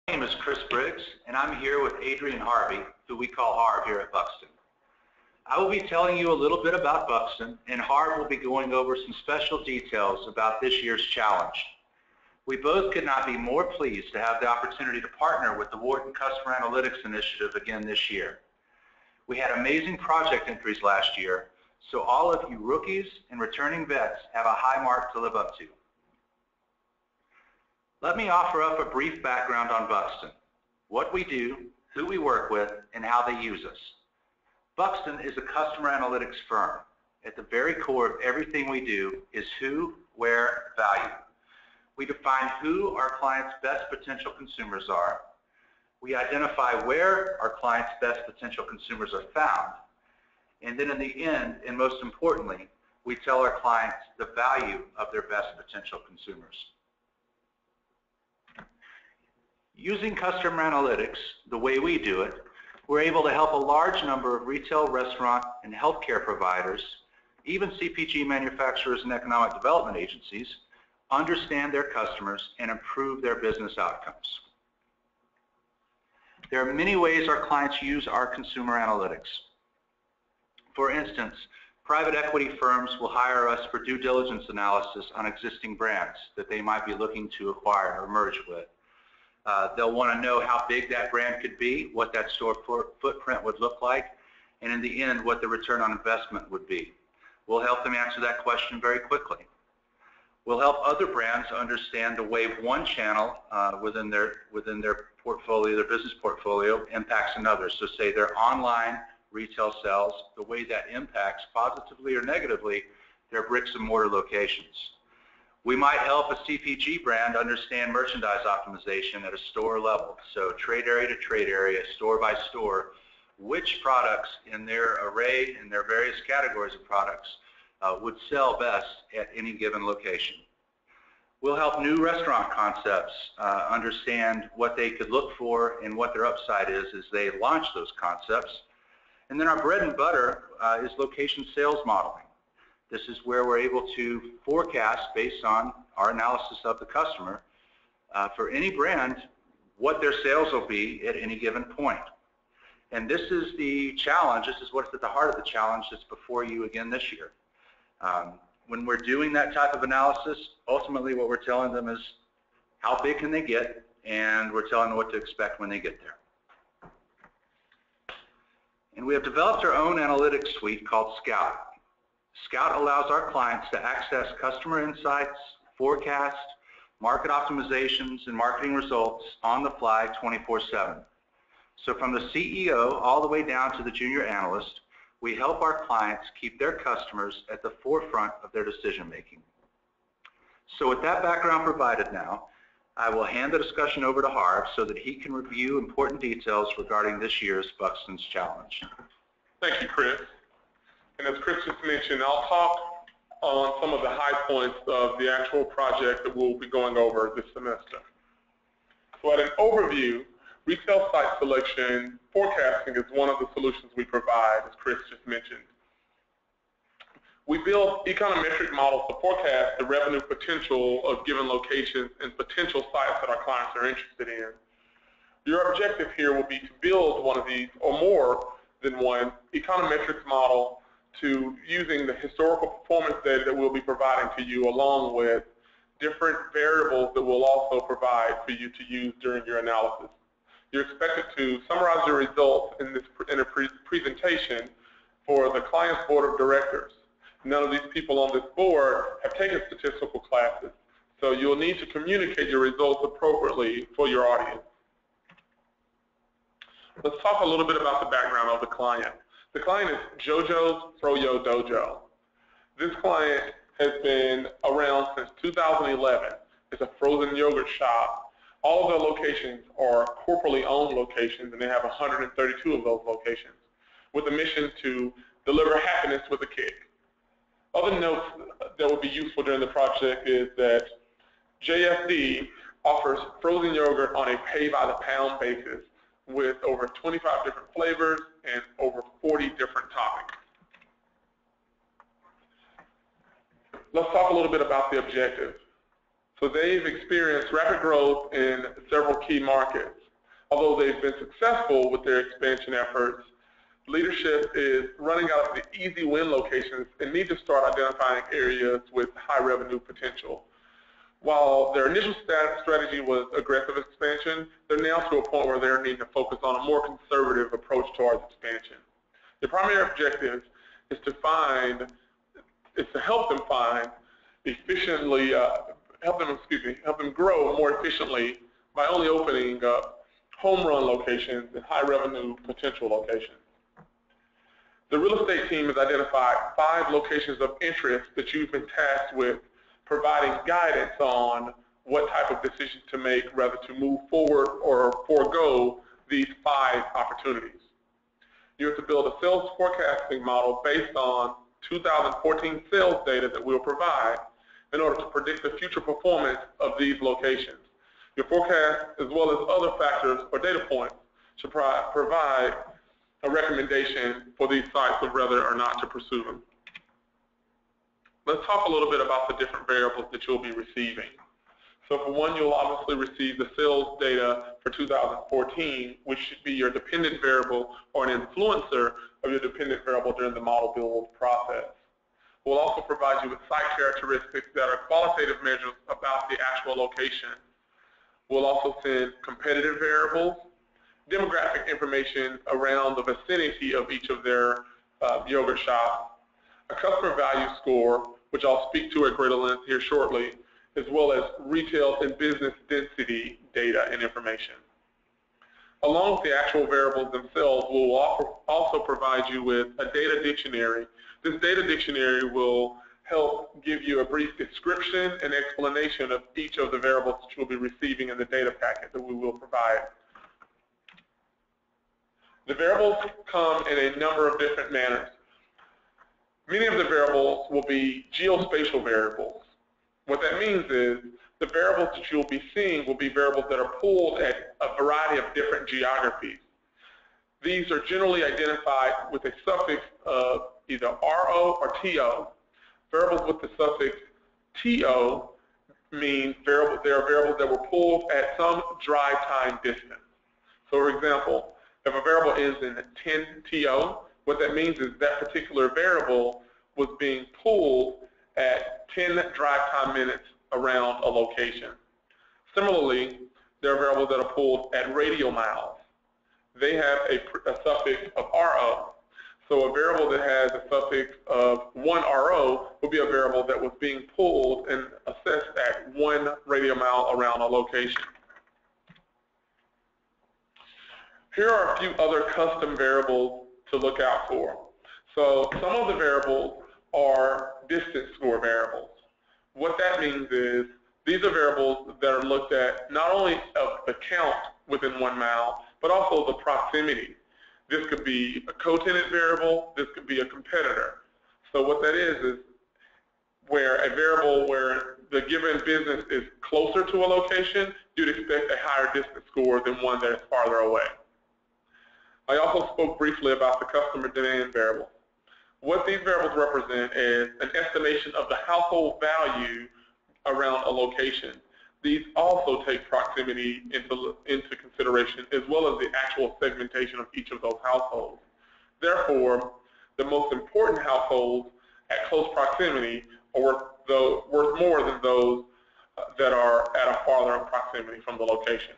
My name is Chris Briggs, and I'm here with Adrian Harvey, who we call Harv here at Buxton. I will be telling you a little bit about Buxton, and Harv will be going over some special details about this year's challenge. We both could not be more pleased to have the opportunity to partner with the Wharton Customer Analytics Initiative again this year. We had amazing project entries last year, so all of you rookies and returning vets have a high mark to live up to. Let me offer up a brief background on Buxton, what we do, who we work with, and how they use us. Buxton is a customer analytics firm. At the very core of everything we do is who, where, value. We define who our clients' best potential consumers are. We identify where our clients' best potential consumers are found. And then in the end, and most importantly, we tell our clients the value of their best potential consumers. Using customer analytics the way we do it, we're able to help a large number of retail, restaurant, and healthcare providers, even CPG manufacturers and economic development agencies, understand their customers and improve their business outcomes. There are many ways our clients use our consumer analytics. For instance, private equity firms will hire us for due diligence analysis on existing brands that they might be looking to acquire or merge with. They'll want to know how big that brand could be, what that store footprint would look like, and in the end, what the return on investment would be. We'll help them answer that question very quickly. We'll help other brands understand the way one channel within their portfolio, their business portfolio, impacts another. So say their online retail sales, the way that impacts positively or negatively their bricks and mortar locations. We might help a CPG brand understand merchandise optimization at a store level. So trade area to trade area, store by store, which products in their array and their various categories of products would sell best at any given location. We'll help new restaurant concepts understand what they could look for and what their upside is as they launch those concepts. And then our bread and butter is location sales modeling. This is where we're able to forecast based on our analysis of the customer for any brand what their sales will be at any given point. And this is the challenge, this is what's at the heart of the challenge that's before you again this year. When we're doing that type of analysis, ultimately what we're telling them is how big can they get, and we're telling them what to expect when they get there. And we have developed our own analytics suite called Scout. Scout allows our clients to access customer insights, forecast, market optimizations, and marketing results on the fly 24/7. So from the CEO all the way down to the junior analyst, we help our clients keep their customers at the forefront of their decision making. So with that background provided now, I will hand the discussion over to Harv so that he can review important details regarding this year's Buxton's Challenge. Thank you, Chris. And as Chris just mentioned, I'll talk on some of the high points of the actual project that we'll be going over this semester. So at an overview, retail site selection forecasting is one of the solutions we provide, as Chris just mentioned. We build econometric models to forecast the revenue potential of given locations and potential sites that our clients are interested in. Your objective here will be to build one of these or more than one econometrics model to using the historical performance data that we'll be providing to you along with different variables that we'll also provide for you to use during your analysis. You're expected to summarize your results in a presentation for the client's board of directors. None of these people on this board have taken statistical classes, so you'll need to communicate your results appropriately for your audience. Let's talk a little bit about the background of the client. The client is JoJo's Froyo Dojo. This client has been around since 2011. It's a frozen yogurt shop. All of their locations are corporately owned locations, and they have 132 of those locations with a mission to deliver happiness with a kick. Other notes that would be useful during the project is that JFD offers frozen yogurt on a pay-by-the-pound basis with over 25 different flavors and over 40 different toppings. Let's talk a little bit about the objective. So they've experienced rapid growth in several key markets. Although they've been successful with their expansion efforts, leadership is running out of the easy win locations and need to start identifying areas with high revenue potential. While their initial strategy was aggressive expansion, they're now to a point where they're needing to focus on a more conservative approach towards expansion. The primary objective is to help them find efficiently, help them grow more efficiently by only opening home run locations and high revenue potential locations. The real estate team has identified 5 locations of interest that you've been tasked with providing guidance on what type of decisions to make, whether to move forward or forego these 5 opportunities. You have to build a sales forecasting model based on 2014 sales data that we'll provide in order to predict the future performance of these locations. Your forecast, as well as other factors or data points, should provide a recommendation for these sites of whether or not to pursue them. Let's talk a little bit about the different variables that you'll be receiving. So for one, you'll obviously receive the sales data for 2014, which should be your dependent variable or an influencer of your dependent variable during the model build process. We'll also provide you with site characteristics that are qualitative measures about the actual location. We'll also send competitive variables, demographic information around the vicinity of each of their yogurt shops, a customer value score, which I'll speak to at greater length here shortly, as well as retail and business density data and information. Along with the actual variables themselves, we'll also provide you with a data dictionary. This data dictionary will help give you a brief description and explanation of each of the variables that you'll be receiving in the data packet that we will provide. The variables come in a number of different manners. Many of the variables will be geospatial variables. What that means is the variables that you'll be seeing will be variables that are pulled at a variety of different geographies. These are generally identified with a suffix of either RO or TO. Variables with the suffix TO mean they are variables that were pulled at some drive time distance. So for example, if a variable ends in 10 TO, what that means is that particular variable was being pulled at 10 drive time minutes around a location. Similarly, there are variables that are pulled at radial miles. They have a suffix of RO. So a variable that has a suffix of 1 RO would be a variable that was being pulled and assessed at 1 radial mile around a location. Here are a few other custom variables to look out for. So some of the variables are distance score variables. What that means is these are variables that are looked at not only of the count within 1 mile, but also the proximity. This could be a co-tenant variable, this could be a competitor. So what that is where a variable where the given business is closer to a location, you'd expect a higher distance score than one that is farther away. I also spoke briefly about the customer demand variable. What these variables represent is an estimation of the household value around a location. These also take proximity into consideration, as well as the actual segmentation of each of those households. Therefore, the most important households at close proximity are worth more than those that are at a farther proximity from the location.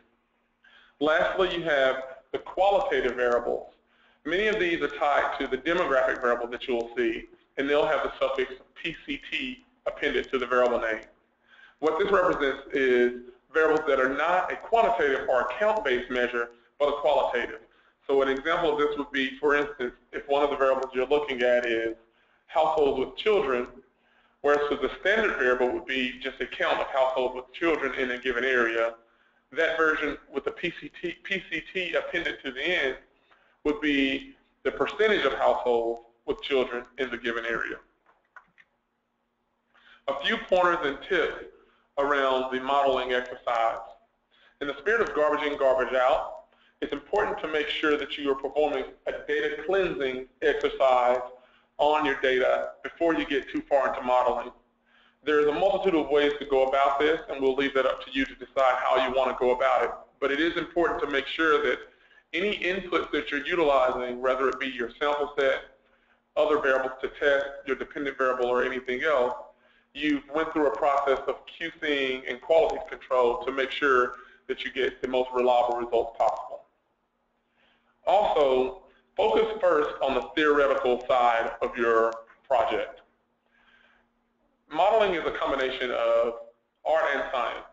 Lastly, you have the qualitative variables. Many of these are tied to the demographic variable that you will see, and they'll have the suffix PCT appended to the variable name. What this represents is variables that are not a quantitative or a count-based measure, but a qualitative. So an example of this would be, for instance, if one of the variables you're looking at is households with children, whereas the standard variable would be just a count of households with children in a given area, that version with the PCT appended to the end would be the percentage of households with children in the given area. A few pointers and tips around the modeling exercise. In the spirit of garbage in, garbage out, it's important to make sure that you are performing a data cleansing exercise on your data before you get too far into modeling. There's a multitude of ways to go about this, and we'll leave that up to you to decide how you want to go about it. but it is important to make sure that any inputs that you're utilizing, whether it be your sample set, other variables to test, your dependent variable, or anything else, you went through a process of QCing and quality control to make sure that you get the most reliable results possible. Also, focus first on the theoretical side of your project. Modeling is a combination of art and science,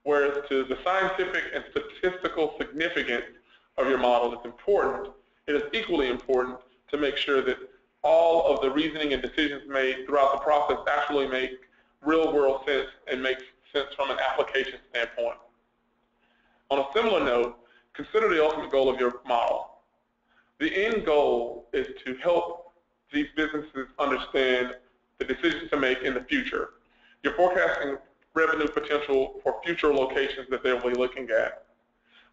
whereas to the scientific and statistical significance of your model is important, it is equally important to make sure that all of the reasoning and decisions made throughout the process actually make real-world sense and make sense from an application standpoint. On a similar note, consider the ultimate goal of your model. The end goal is to help these businesses understand the decisions to make in the future. You're forecasting revenue potential for future locations that they'll be looking at.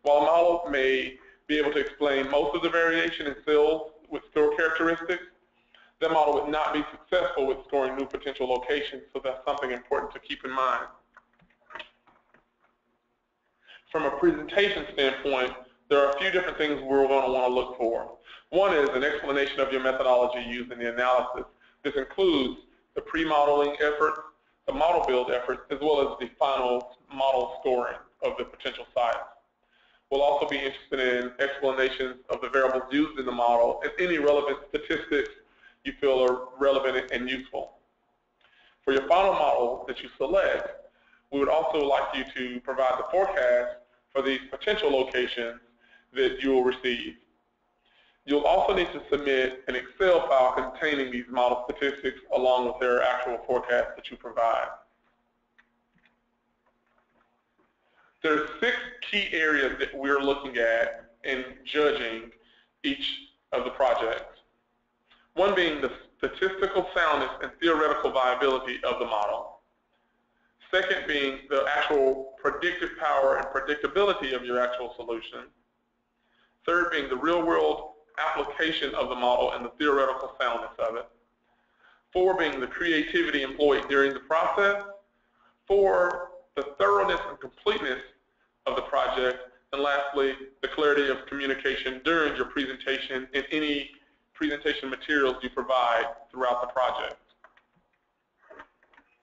While a model may be able to explain most of the variation in sales with store characteristics, that model would not be successful with storing new potential locations, so that's something important to keep in mind. From a presentation standpoint, there are a few different things we're going to want to look for. One is an explanation of your methodology used in the analysis. This includes the pre-modeling efforts, the model build efforts, as well as the final model scoring of the potential sites. We'll also be interested in explanations of the variables used in the model and any relevant statistics you feel are relevant and useful. For your final model that you select, we would also like you to provide the forecast for these potential locations that you will receive. You'll also need to submit an Excel file containing these model statistics along with their actual forecast that you provide. There are 6 key areas that we're looking at in judging each of the projects. One being the statistical soundness and theoretical viability of the model. Second being the actual predictive power and predictability of your actual solution. Third being the real-world application of the model and the theoretical soundness of it. 4 being the creativity employed during the process. 4, the thoroughness and completeness of the project. And lastly, the clarity of communication during your presentation and any presentation materials you provide throughout the project.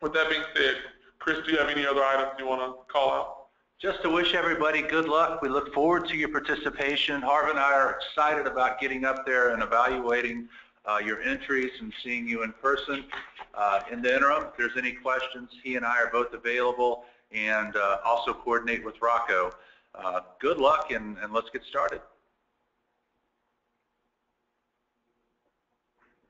With that being said, Chris, do you have any other items you want to call out? Just to wish everybody good luck. We look forward to your participation. Harv and I are excited about getting up there and evaluating your entries and seeing you in person. In the interim, if there's any questions, he and I are both available, and also coordinate with Rocco. Good luck, and let's get started.